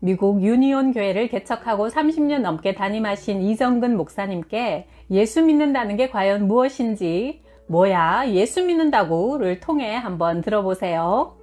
미국 유니온 교회를 개척하고 30년 넘게 담임하신 이정근 목사님께 예수 믿는다는 게 과연 무엇인지, 뭐야 예수 믿는다고를 통해 한번 들어보세요.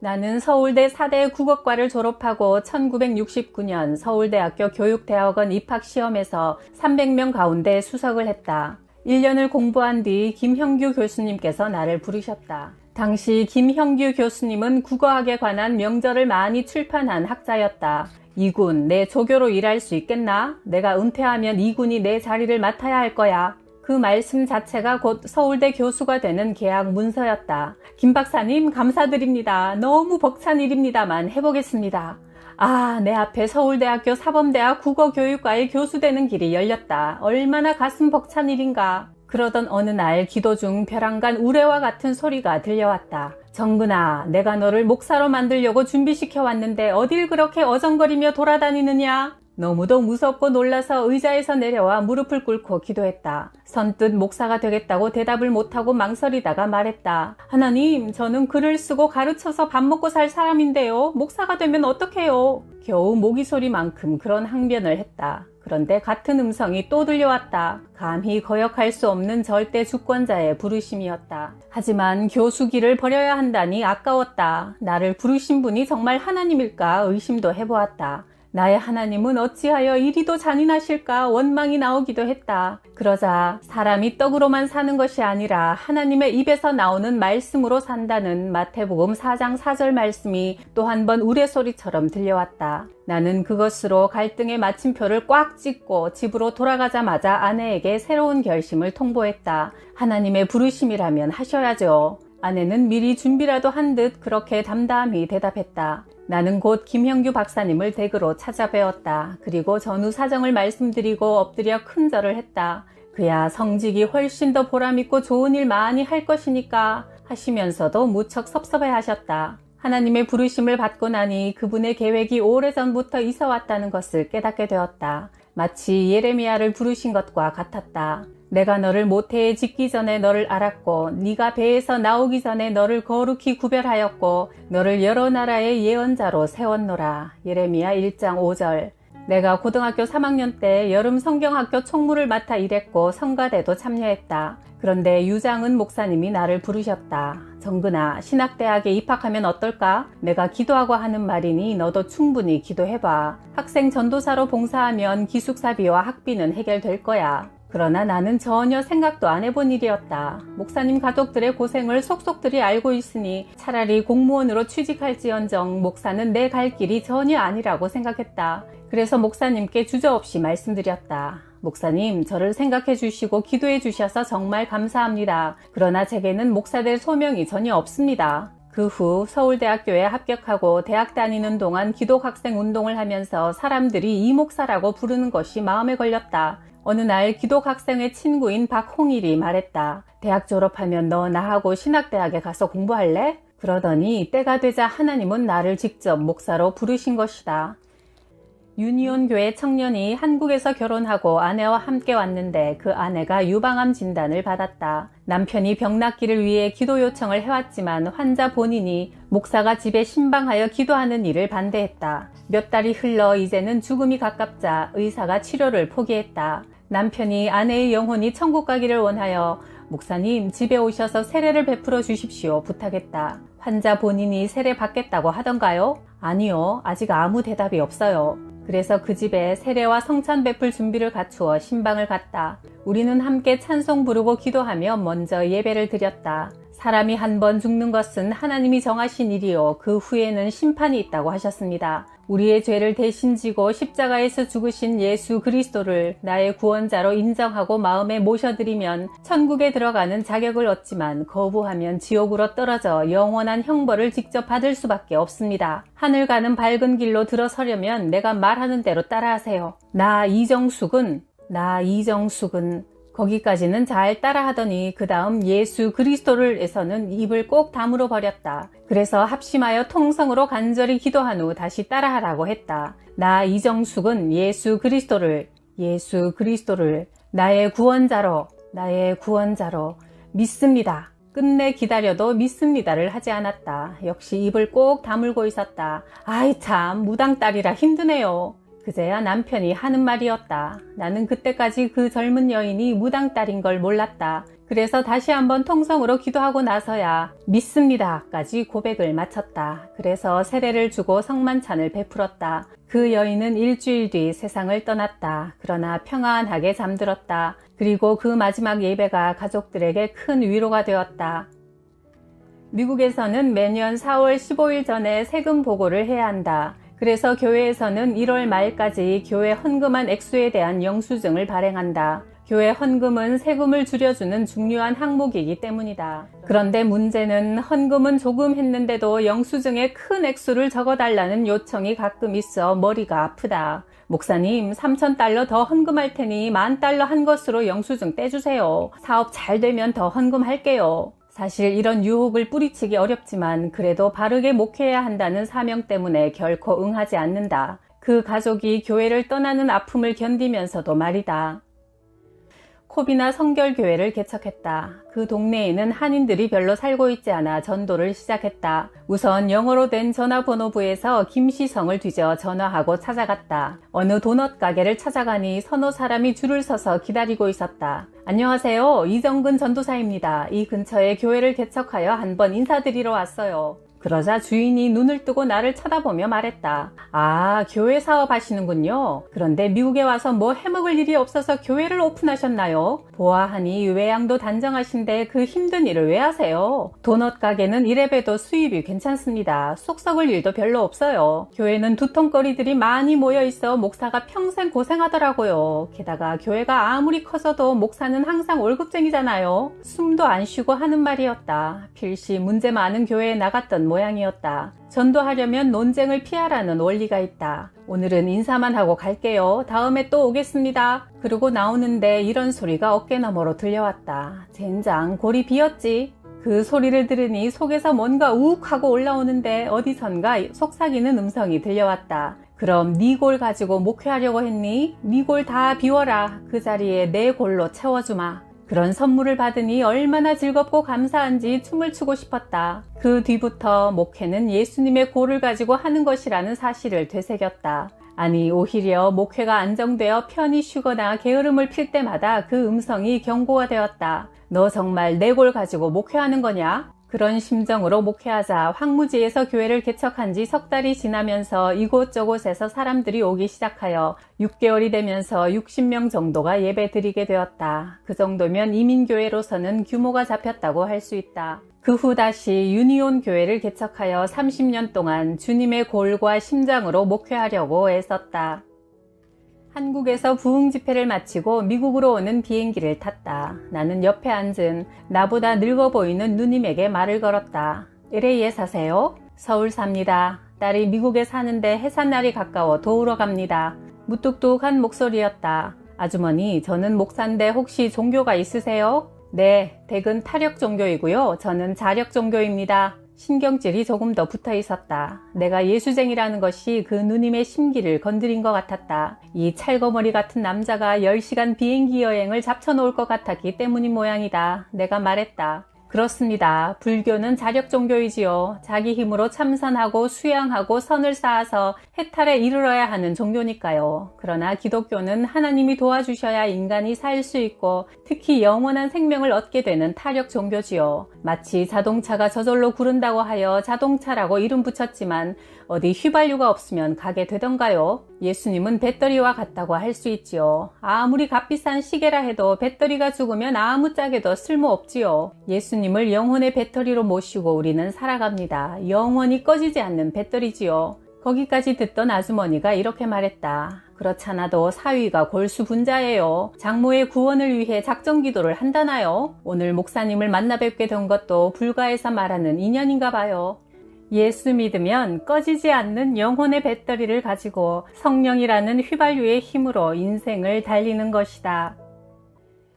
나는 서울대 4대 국어과를 졸업하고 1969년 서울대학교 교육대학원 입학시험에서 300명 가운데 수석을 했다. 1년을 공부한 뒤 김형규 교수님께서 나를 부르셨다. 당시 김형규 교수님은 국어학에 관한 명저를 많이 출판한 학자였다. 이군, 내 조교로 일할 수 있겠나? 내가 은퇴하면 이군이 내 자리를 맡아야 할 거야. 그 말씀 자체가 곧 서울대 교수가 되는 계약 문서였다. 김 박사님 감사드립니다. 너무 벅찬 일입니다만 해보겠습니다. 아, 내 앞에 서울대학교 사범대학 국어교육과의 교수 되는 길이 열렸다. 얼마나 가슴 벅찬 일인가. 그러던 어느 날 기도 중 벼랑간 우레와 같은 소리가 들려왔다. 정근아, 내가 너를 목사로 만들려고 준비시켜 왔는데 어딜 그렇게 어정거리며 돌아다니느냐? 너무도 무섭고 놀라서 의자에서 내려와 무릎을 꿇고 기도했다. 선뜻 목사가 되겠다고 대답을 못하고 망설이다가 말했다. 하나님, 저는 글을 쓰고 가르쳐서 밥 먹고 살 사람인데요. 목사가 되면 어떡해요? 겨우 모기 소리만큼 그런 항변을 했다. 그런데 같은 음성이 또 들려왔다. 감히 거역할 수 없는 절대 주권자의 부르심이었다. 하지만 교수 길을 버려야 한다니 아까웠다. 나를 부르신 분이 정말 하나님일까 의심도 해보았다. 나의 하나님은 어찌하여 이리도 잔인하실까 원망이 나오기도 했다. 그러자 사람이 떡으로만 사는 것이 아니라 하나님의 입에서 나오는 말씀으로 산다는 마태복음 4장 4절 말씀이 또 한 번 우레소리처럼 들려왔다. 나는 그것으로 갈등의 마침표를 꽉 찍고 집으로 돌아가자마자 아내에게 새로운 결심을 통보했다. 하나님의 부르심이라면 하셔야죠. 아내는 미리 준비라도 한 듯 그렇게 담담히 대답했다. 나는 곧 김형규 박사님을 댁으로 찾아뵈었다. 그리고 전후 사정을 말씀드리고 엎드려 큰절을 했다. 그야 성직이 훨씬 더 보람있고 좋은 일 많이 할 것이니까 하시면서도 무척 섭섭해 하셨다. 하나님의 부르심을 받고 나니 그분의 계획이 오래전부터 있어왔다는 것을 깨닫게 되었다. 마치 예레미야를 부르신 것과 같았다. 내가 너를 모태에 짓기 전에 너를 알았고 네가 배에서 나오기 전에 너를 거룩히 구별하였고 너를 여러 나라의 예언자로 세웠노라. 예레미야 1장 5절. 내가 고등학교 3학년 때 여름 성경학교 총무를 맡아 일했고 성가대도 참여했다. 그런데 유장은 목사님이 나를 부르셨다. 정근아, 신학대학에 입학하면 어떨까? 내가 기도하고 하는 말이니 너도 충분히 기도해봐. 학생 전도사로 봉사하면 기숙사비와 학비는 해결될 거야. 그러나 나는 전혀 생각도 안 해본 일이었다. 목사님 가족들의 고생을 속속들이 알고 있으니 차라리 공무원으로 취직할지언정 목사는 내 갈 길이 전혀 아니라고 생각했다. 그래서 목사님께 주저없이 말씀드렸다. 목사님, 저를 생각해 주시고 기도해 주셔서 정말 감사합니다. 그러나 제게는 목사 될 소명이 전혀 없습니다. 그 후 서울대학교에 합격하고 대학 다니는 동안 기독학생 운동을 하면서 사람들이 이 목사라고 부르는 것이 마음에 걸렸다. 어느 날 기독학생의 친구인 박홍일이 말했다. 대학 졸업하면 너 나하고 신학대학에 가서 공부할래? 그러더니 때가 되자 하나님은 나를 직접 목사로 부르신 것이다. 유니온 교회 청년이 한국에서 결혼하고 아내와 함께 왔는데 그 아내가 유방암 진단을 받았다. 남편이 병 낫기를 위해 기도 요청을 해왔지만 환자 본인이 목사가 집에 신방하여 기도하는 일을 반대했다. 몇 달이 흘러 이제는 죽음이 가깝자 의사가 치료를 포기했다. 남편이 아내의 영혼이 천국 가기를 원하여 목사님 집에 오셔서 세례를 베풀어 주십시오 부탁했다. 환자 본인이 세례 받겠다고 하던가요? 아니요, 아직 아무 대답이 없어요. 그래서 그 집에 세례와 성찬 베풀 준비를 갖추어 신방을 갔다. 우리는 함께 찬송 부르고 기도하며 먼저 예배를 드렸다. 사람이 한 번 죽는 것은 하나님이 정하신 일이요 그 후에는 심판이 있다고 하셨습니다. 우리의 죄를 대신 지고 십자가에서 죽으신 예수 그리스도를 나의 구원자로 인정하고 마음에 모셔드리면 천국에 들어가는 자격을 얻지만 거부하면 지옥으로 떨어져 영원한 형벌을 직접 받을 수밖에 없습니다. 하늘 가는 밝은 길로 들어서려면 내가 말하는 대로 따라하세요. 나 이정숙은 거기까지는 잘 따라하더니 그 다음 예수 그리스도를 에서는 입을 꼭 다물어 버렸다. 그래서 합심하여 통성으로 간절히 기도한 후 다시 따라하라고 했다. 나 이정숙은 예수 그리스도를 나의 구원자로 믿습니다. 끝내 기다려도 믿습니다를 하지 않았다. 역시 입을 꼭 다물고 있었다. 아이 참, 무당딸이라 힘드네요. 그제야 남편이 하는 말이었다. 나는 그때까지 그 젊은 여인이 무당딸인 걸 몰랐다. 그래서 다시 한번 통성으로 기도하고 나서야 믿습니다까지 고백을 마쳤다. 그래서 세례를 주고 성만찬을 베풀었다. 그 여인은 일주일 뒤 세상을 떠났다. 그러나 평안하게 잠들었다. 그리고 그 마지막 예배가 가족들에게 큰 위로가 되었다. 미국에서는 매년 4월 15일 전에 세금 보고를 해야 한다. 그래서 교회에서는 1월 말까지 교회 헌금한 액수에 대한 영수증을 발행한다. 교회 헌금은 세금을 줄여주는 중요한 항목이기 때문이다. 그런데 문제는 헌금은 조금 했는데도 영수증에 큰 액수를 적어달라는 요청이 가끔 있어 머리가 아프다. 목사님, 3,000달러 더 헌금할 테니 10,000달러 한 것으로 영수증 떼주세요. 사업 잘 되면 더 헌금할게요. 사실 이런 유혹을 뿌리치기 어렵지만 그래도 바르게 목회해야 한다는 사명 때문에 결코 응하지 않는다. 그 가족이 교회를 떠나는 아픔을 견디면서도 말이다. 코비나 성결교회를 개척했다. 그 동네에는 한인들이 별로 살고 있지 않아 전도를 시작했다. 우선 영어로 된 전화번호부에서 김시성을 뒤져 전화하고 찾아갔다. 어느 도넛 가게를 찾아가니 서너 사람이 줄을 서서 기다리고 있었다. 안녕하세요. 이정근 전도사입니다. 이 근처에 교회를 개척하여 한번 인사드리러 왔어요. 그러자 주인이 눈을 뜨고 나를 쳐다보며 말했다. 아, 교회 사업 하시는군요. 그런데 미국에 와서 뭐 해먹을 일이 없어서 교회를 오픈하셨나요? 보아하니 외양도 단정하신데 그 힘든 일을 왜 하세요? 도넛 가게는 이래봬도 수입이 괜찮습니다. 속 썩을 일도 별로 없어요. 교회는 두통거리들이 많이 모여있어 목사가 평생 고생하더라고요. 게다가 교회가 아무리 커져도 목사는 항상 월급쟁이잖아요. 숨도 안 쉬고 하는 말이었다. 필시 문제 많은 교회에 나갔던 모양이었다. 전도하려면 논쟁을 피하라는 원리가 있다. 오늘은 인사만 하고 갈게요. 다음에 또 오겠습니다. 그러고 나오는데 이런 소리가 어깨너머로 들려왔다. 젠장 골이 비었지. 그 소리를 들으니 속에서 뭔가 우욱하고 올라오는데 어디선가 속삭이는 음성이 들려왔다. 그럼 네 골 가지고 목회하려고 했니? 네 골 다 비워라. 그 자리에 내 골로 채워주마. 그런 선물을 받으니 얼마나 즐겁고 감사한지 춤을 추고 싶었다. 그 뒤부터 목회는 예수님의 골을 가지고 하는 것이라는 사실을 되새겼다. 아니, 오히려 목회가 안정되어 편히 쉬거나 게으름을 필 때마다 그 음성이 경고가 되었다. 너 정말 내 골 가지고 목회하는 거냐? 그런 심정으로 목회하자 황무지에서 교회를 개척한 지 석 달이 지나면서 이곳저곳에서 사람들이 오기 시작하여 6개월이 되면서 60명 정도가 예배 드리게 되었다. 그 정도면 이민교회로서는 규모가 잡혔다고 할 수 있다. 그 후 다시 유니온 교회를 개척하여 30년 동안 주님의 골과 심장으로 목회하려고 애썼다. 한국에서 부흥 집회를 마치고 미국으로 오는 비행기를 탔다. 나는 옆에 앉은 나보다 늙어 보이는 누님에게 말을 걸었다. LA에 사세요? 서울 삽니다. 딸이 미국에 사는데 해산날이 가까워 도우러 갑니다. 무뚝뚝한 목소리였다. 아주머니, 저는 목사인데 혹시 종교가 있으세요? 네, 댁은 타력 종교이고요. 저는 자력 종교입니다. 신경질이 조금 더 붙어 있었다. 내가 예수쟁이라는 것이 그 누님의 심기를 건드린 것 같았다. 이 찰거머리 같은 남자가 10시간 비행기 여행을 잡쳐놓을 것 같았기 때문인 모양이다. 내가 말했다. 그렇습니다. 불교는 자력 종교이지요. 자기 힘으로 참선하고 수양하고 선을 쌓아서 해탈에 이르러야 하는 종교니까요. 그러나 기독교는 하나님이 도와주셔야 인간이 살 수 있고 특히 영원한 생명을 얻게 되는 타력 종교지요. 마치 자동차가 저절로 구른다고 하여 자동차라고 이름 붙였지만 어디 휘발유가 없으면 가게 되던가요? 예수님은 배터리와 같다고 할 수 있지요. 아무리 값비싼 시계라 해도 배터리가 죽으면 아무짝에도 쓸모없지요. 예수님을 영혼의 배터리로 모시고 우리는 살아갑니다. 영원히 꺼지지 않는 배터리지요. 거기까지 듣던 아주머니가 이렇게 말했다. 그렇잖아도 사위가 골수 분자예요. 장모의 구원을 위해 작정 기도를 한다나요? 오늘 목사님을 만나 뵙게 된 것도 불가에서 말하는 인연인가 봐요. 예수 믿으면 꺼지지 않는 영혼의 배터리를 가지고 성령이라는 휘발유의 힘으로 인생을 달리는 것이다.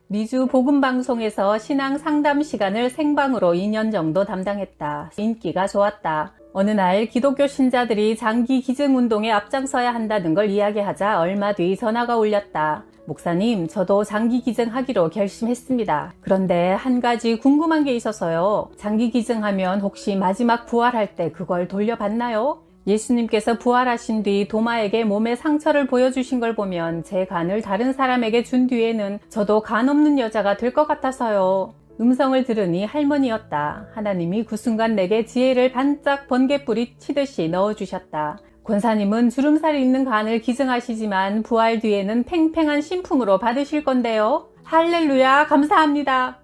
미주 복음방송에서 신앙 상담 시간을 생방으로 2년 정도 담당했다. 인기가 좋았다. 어느 날 기독교 신자들이 장기 기증운동에 앞장서야 한다는 걸 이야기하자 얼마 뒤 전화가 울렸다. 목사님, 저도 장기 기증하기로 결심했습니다. 그런데 한 가지 궁금한 게 있어서요. 장기 기증하면 혹시 마지막 부활할 때 그걸 돌려받나요? 예수님께서 부활하신 뒤 도마에게 몸에 상처를 보여주신 걸 보면 제 간을 다른 사람에게 준 뒤에는 저도 간 없는 여자가 될 것 같아서요. 음성을 들으니 할머니였다. 하나님이 그 순간 내게 지혜를 반짝 번개불이 치듯이 넣어주셨다. 권사님은 주름살이 있는 간을 기증하시지만 부활 뒤에는 팽팽한 신품으로 받으실 건데요. 할렐루야, 감사합니다.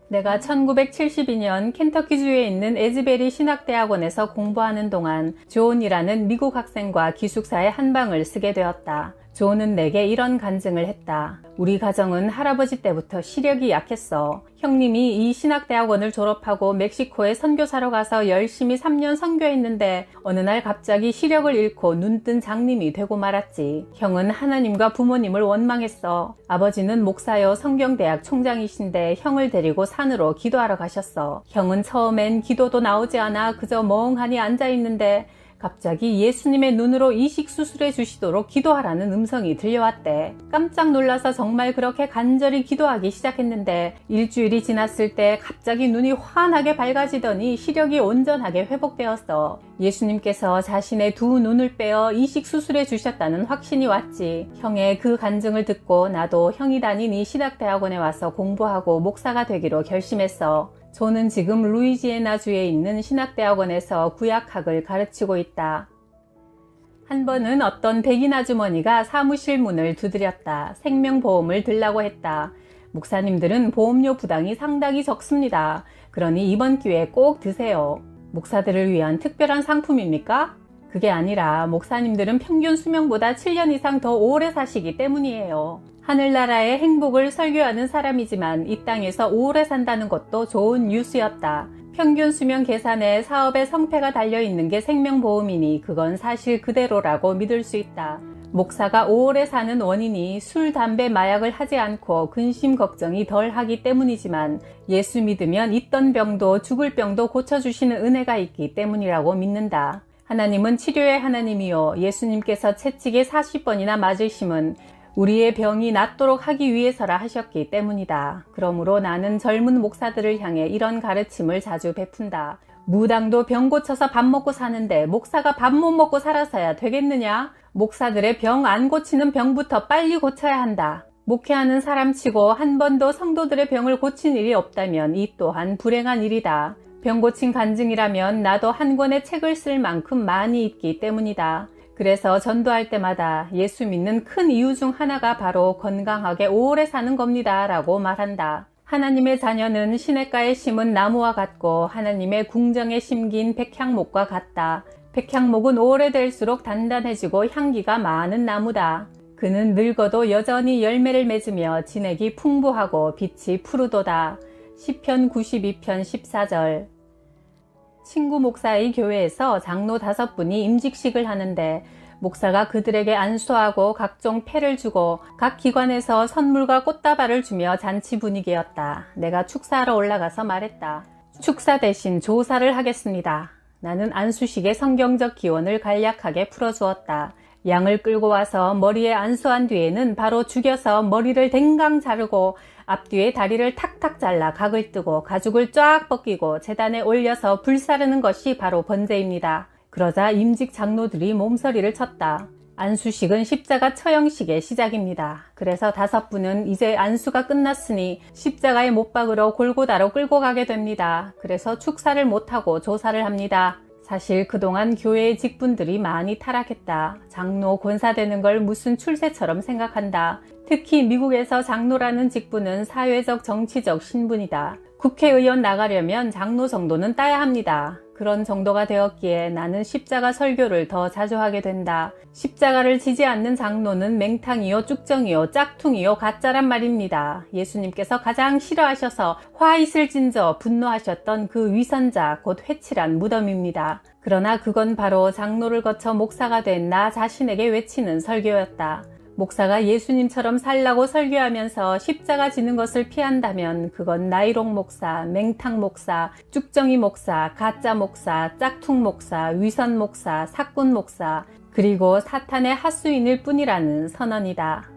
내가 1972년 켄터키주에 있는 에즈베리 신학대학원에서 공부하는 동안 존이라는 미국 학생과 기숙사에 한 방을 쓰게 되었다. 존은 내게 이런 간증을 했다. 우리 가정은 할아버지 때부터 시력이 약했어. 형님이 이 신학대학원을 졸업하고 멕시코에 선교사로 가서 열심히 3년 선교했는데 어느 날 갑자기 시력을 잃고 눈뜬 장님이 되고 말았지. 형은 하나님과 부모님을 원망했어. 아버지는 목사여 성경대학 총장이신데 형을 데리고 산으로 기도하러 가셨어. 형은 처음엔 기도도 나오지 않아 그저 멍하니 앉아있는데 갑자기 예수님의 눈으로 이식 수술해 주시도록 기도하라는 음성이 들려왔대. 깜짝 놀라서 정말 그렇게 간절히 기도하기 시작했는데 일주일이 지났을 때 갑자기 눈이 환하게 밝아지더니 시력이 온전하게 회복되었어. 예수님께서 자신의 두 눈을 빼어 이식 수술해 주셨다는 확신이 왔지. 형의 그 간증을 듣고 나도 형이 다닌 이 신학대학원에 와서 공부하고 목사가 되기로 결심했어. 존은 지금 루이지애나주에 있는 신학대학원에서 구약학을 가르치고 있다. 한 번은 어떤 백인 아주머니가 사무실 문을 두드렸다. 생명보험을 들라고 했다. 목사님들은 보험료 부담이 상당히 적습니다. 그러니 이번 기회에 꼭 드세요. 목사들을 위한 특별한 상품입니까? 그게 아니라 목사님들은 평균 수명보다 7년 이상 더 오래 사시기 때문이에요. 하늘나라의 행복을 설교하는 사람이지만 이 땅에서 오래 산다는 것도 좋은 뉴스였다. 평균 수명 계산에 사업의 성패가 달려있는 게 생명보험이니 그건 사실 그대로라고 믿을 수 있다. 목사가 오래 사는 원인이 술, 담배, 마약을 하지 않고 근심 걱정이 덜 하기 때문이지만 예수 믿으면 있던 병도 죽을 병도 고쳐주시는 은혜가 있기 때문이라고 믿는다. 하나님은 치료의 하나님이요. 예수님께서 채찍에 40번이나 맞으심은 우리의 병이 낫도록 하기 위해서라 하셨기 때문이다. 그러므로 나는 젊은 목사들을 향해 이런 가르침을 자주 베푼다. 무당도 병 고쳐서 밥 먹고 사는데 목사가 밥 못 먹고 살아서야 되겠느냐? 목사들의 병 안 고치는 병부터 빨리 고쳐야 한다. 목회하는 사람치고 한 번도 성도들의 병을 고친 일이 없다면 이 또한 불행한 일이다. 병 고친 간증이라면 나도 한 권의 책을 쓸 만큼 많이 있기 때문이다. 그래서 전도할 때마다 예수 믿는 큰 이유 중 하나가 바로 건강하게 오래 사는 겁니다 라고 말한다. 하나님의 자녀는 시냇가에 심은 나무와 같고 하나님의 궁정에 심긴 백향목과 같다. 백향목은 오래될수록 단단해지고 향기가 많은 나무다. 그는 늙어도 여전히 열매를 맺으며 진액이 풍부하고 빛이 푸르도다. 시편 92편 14절. 친구 목사의 교회에서 장로 5분이 임직식을 하는데 목사가 그들에게 안수하고 각종 패를 주고 각 기관에서 선물과 꽃다발을 주며 잔치 분위기였다. 내가 축사하러 올라가서 말했다. 축사 대신 조사를 하겠습니다. 나는 안수식의 성경적 기원을 간략하게 풀어주었다. 양을 끌고 와서 머리에 안수한 뒤에는 바로 죽여서 머리를 댕강 자르고 앞뒤에 다리를 탁탁 잘라 각을 뜨고 가죽을 쫙 벗기고 제단에 올려서 불사르는 것이 바로 번제입니다. 그러자 임직 장로들이 몸서리를 쳤다. 안수식은 십자가 처형식의 시작입니다. 그래서 5분은 이제 안수가 끝났으니 십자가에 못 박으러 골고다로 끌고 가게 됩니다. 그래서 축사를 못하고 조사를 합니다. 사실 그동안 교회의 직분들이 많이 타락했다. 장로, 권사 되는 걸 무슨 출세처럼 생각한다. 특히 미국에서 장로라는 직분은 사회적, 정치적 신분이다. 국회의원 나가려면 장로 정도는 따야 합니다. 그런 정도가 되었기에 나는 십자가 설교를 더 자주 하게 된다. 십자가를 지지 않는 장로는 맹탕이요, 쭉정이요, 짝퉁이요, 가짜란 말입니다. 예수님께서 가장 싫어하셔서 화 있을진저 분노하셨던 그 위선자, 곧 회칠한 무덤입니다. 그러나 그건 바로 장로를 거쳐 목사가 된 나 자신에게 외치는 설교였다. 목사가 예수님처럼 살라고 설교하면서 십자가 지는 것을 피한다면 그건 나이롱 목사, 맹탕 목사, 쭉정이 목사, 가짜 목사, 짝퉁 목사, 위선 목사, 사꾼 목사, 그리고 사탄의 하수인일 뿐이라는 선언이다.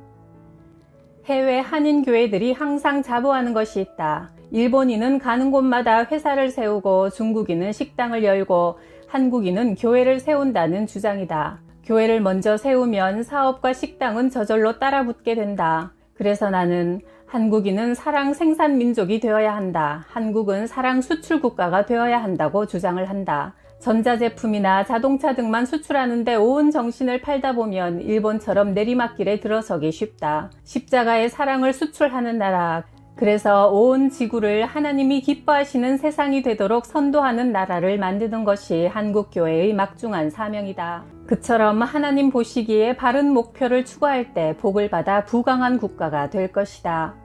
해외 한인 교회들이 항상 자부하는 것이 있다. 일본인은 가는 곳마다 회사를 세우고 중국인은 식당을 열고 한국인은 교회를 세운다는 주장이다. 교회를 먼저 세우면 사업과 식당은 저절로 따라붙게 된다. 그래서 나는 한국인은 사랑 생산 민족이 되어야 한다. 한국은 사랑 수출 국가가 되어야 한다고 주장을 한다. 전자제품이나 자동차 등만 수출하는데 온 정신을 팔다 보면 일본처럼 내리막길에 들어서기 쉽다. 십자가의 사랑을 수출하는 나라, 그래서 온 지구를 하나님이 기뻐하시는 세상이 되도록 선도하는 나라를 만드는 것이 한국교회의 막중한 사명이다. 그처럼 하나님 보시기에 바른 목표를 추구할 때 복을 받아 부강한 국가가 될 것이다.